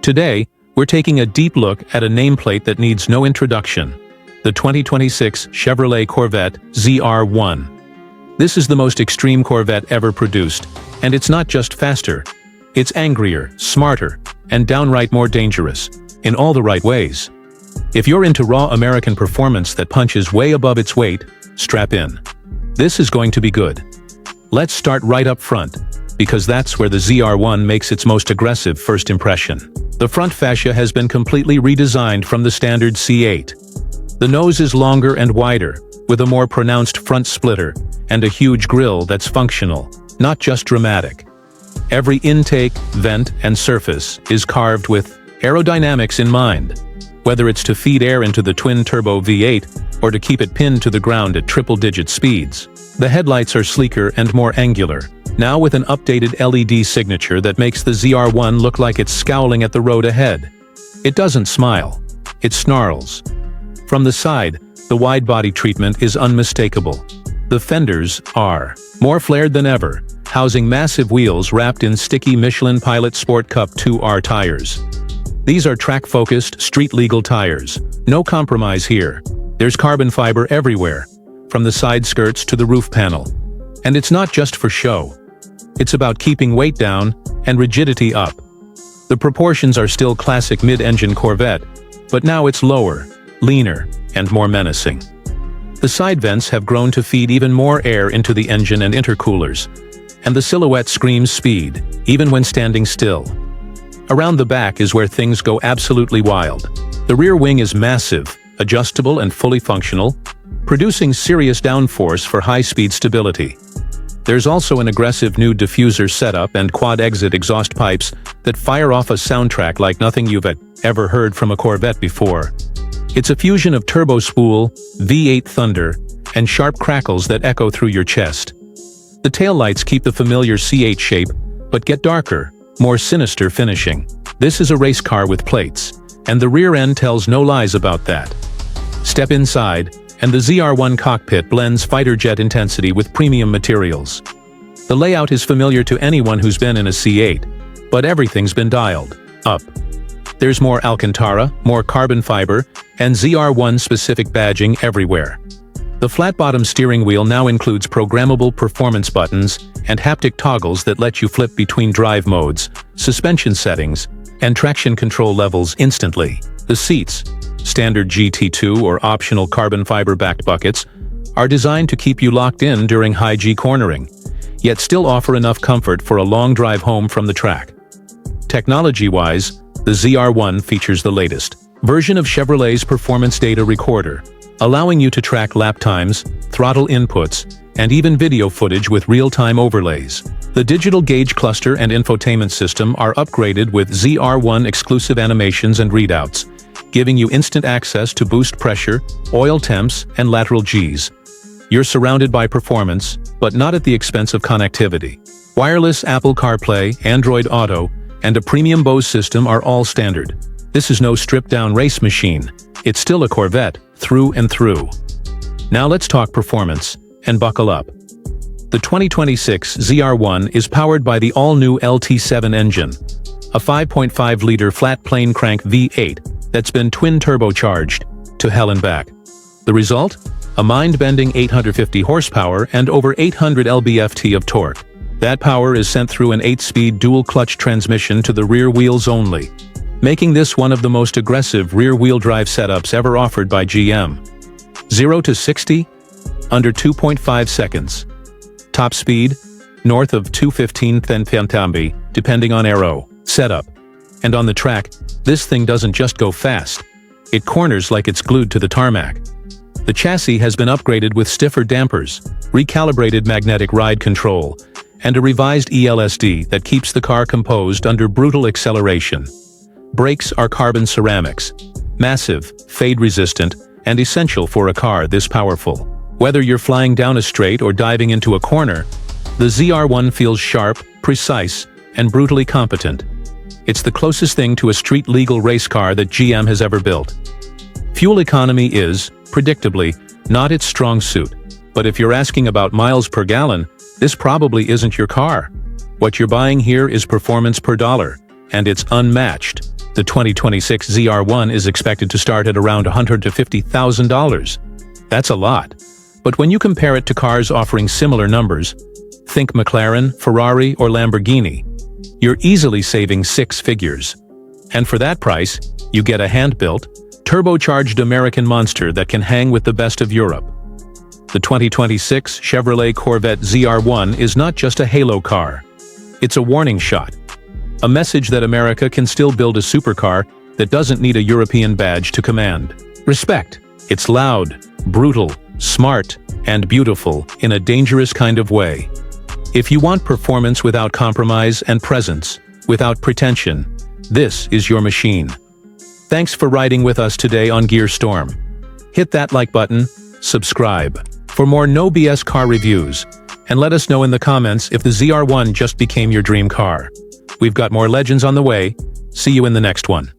Today, we're taking a deep look at a nameplate that needs no introduction: the 2026 Chevrolet Corvette ZR1. This is the most extreme Corvette ever produced, and it's not just faster. It's angrier, smarter, and downright more dangerous, in all the right ways. If you're into raw American performance that punches way above its weight, strap in. This is going to be good. Let's start right up front, because that's where the ZR1 makes its most aggressive first impression. The front fascia has been completely redesigned from the standard C8. The nose is longer and wider, with a more pronounced front splitter, and a huge grille that's functional, not just dramatic. Every intake, vent, and surface is carved with aerodynamics in mind, whether it's to feed air into the twin-turbo V8 or to keep it pinned to the ground at triple-digit speeds. The headlights are sleeker and more angular, now with an updated LED signature that makes the ZR1 look like it's scowling at the road ahead. It doesn't smile, it snarls. From the side, the wide-body treatment is unmistakable. The fenders are more flared than ever, housing massive wheels wrapped in sticky Michelin Pilot Sport Cup 2R tires. These are track-focused, street-legal tires. No compromise here. There's carbon fiber everywhere, from the side skirts to the roof panel. And it's not just for show. It's about keeping weight down and rigidity up. The proportions are still classic mid-engine Corvette, but now it's lower, leaner, and more menacing. The side vents have grown to feed even more air into the engine and intercoolers, and the silhouette screams speed, even when standing still. Around the back is where things go absolutely wild. The rear wing is massive, adjustable and fully functional, producing serious downforce for high-speed stability. There's also an aggressive new diffuser setup and quad-exit exhaust pipes that fire off a soundtrack like nothing you've ever heard from a Corvette before. It's a fusion of turbo spool, V8 thunder, and sharp crackles that echo through your chest. The taillights keep the familiar C8 shape, but get darker, more sinister finishing. This is a race car with plates, and the rear end tells no lies about that. Step inside, and the ZR1 cockpit blends fighter jet intensity with premium materials. The layout is familiar to anyone who's been in a C8, but everything's been dialed up. There's more Alcantara, more carbon fiber, and ZR1-specific badging everywhere. The flat-bottom steering wheel now includes programmable performance buttons and haptic toggles that let you flip between drive modes, suspension settings, and traction control levels instantly. The seats, standard GT2 or optional carbon fiber-backed buckets, are designed to keep you locked in during high G cornering, yet still offer enough comfort for a long drive home from the track. Technology-wise, the ZR1 features the latest version of Chevrolet's performance data recorder, allowing you to track lap times, throttle inputs, and even video footage with real-time overlays. The digital gauge cluster and infotainment system are upgraded with ZR1 exclusive animations and readouts, giving you instant access to boost pressure, oil temps, and lateral Gs. You're surrounded by performance, but not at the expense of connectivity. Wireless Apple CarPlay, Android Auto, and a premium Bose system are all standard. This is no stripped-down race machine. It's still a Corvette, through and through. Now let's talk performance, and buckle up. The 2026 ZR1 is powered by the all-new LT7 engine, a 5.5-liter flat-plane crank V8 that's been twin-turbocharged to hell and back. The result? A mind-bending 850 horsepower and over 800 lb-ft of torque. That power is sent through an 8-speed dual-clutch transmission to the rear wheels only, making this one of the most aggressive rear-wheel drive setups ever offered by GM. 0 to 60? Under 2.5 seconds. Top speed? North of 215 mph, depending on aero setup. And on the track, this thing doesn't just go fast. It corners like it's glued to the tarmac. The chassis has been upgraded with stiffer dampers, recalibrated magnetic ride control, and a revised ELSD that keeps the car composed under brutal acceleration. Brakes are carbon ceramics, massive, fade-resistant, and essential for a car this powerful. Whether you're flying down a straight or diving into a corner, the ZR1 feels sharp, precise, and brutally competent. It's the closest thing to a street-legal race car that GM has ever built. Fuel economy is, predictably, not its strong suit, but if you're asking about miles per gallon, this probably isn't your car. What you're buying here is performance per dollar, and it's unmatched. The 2026 ZR1 is expected to start at around $100,000 to $50,000. That's a lot. But when you compare it to cars offering similar numbers, think McLaren, Ferrari, or Lamborghini, you're easily saving six figures. And for that price, you get a hand-built, turbocharged American monster that can hang with the best of Europe. The 2026 Chevrolet Corvette ZR1 is not just a halo car. It's a warning shot. A message that America can still build a supercar that doesn't need a European badge to command. Respect. It's loud, brutal, smart, and beautiful in a dangerous kind of way. If you want performance without compromise and presence, without pretension, this is your machine. Thanks for riding with us today on Gearstorm. Hit that like button, subscribe for more no BS car reviews, and let us know in the comments if the ZR1 just became your dream car. We've got more legends on the way. See you in the next one.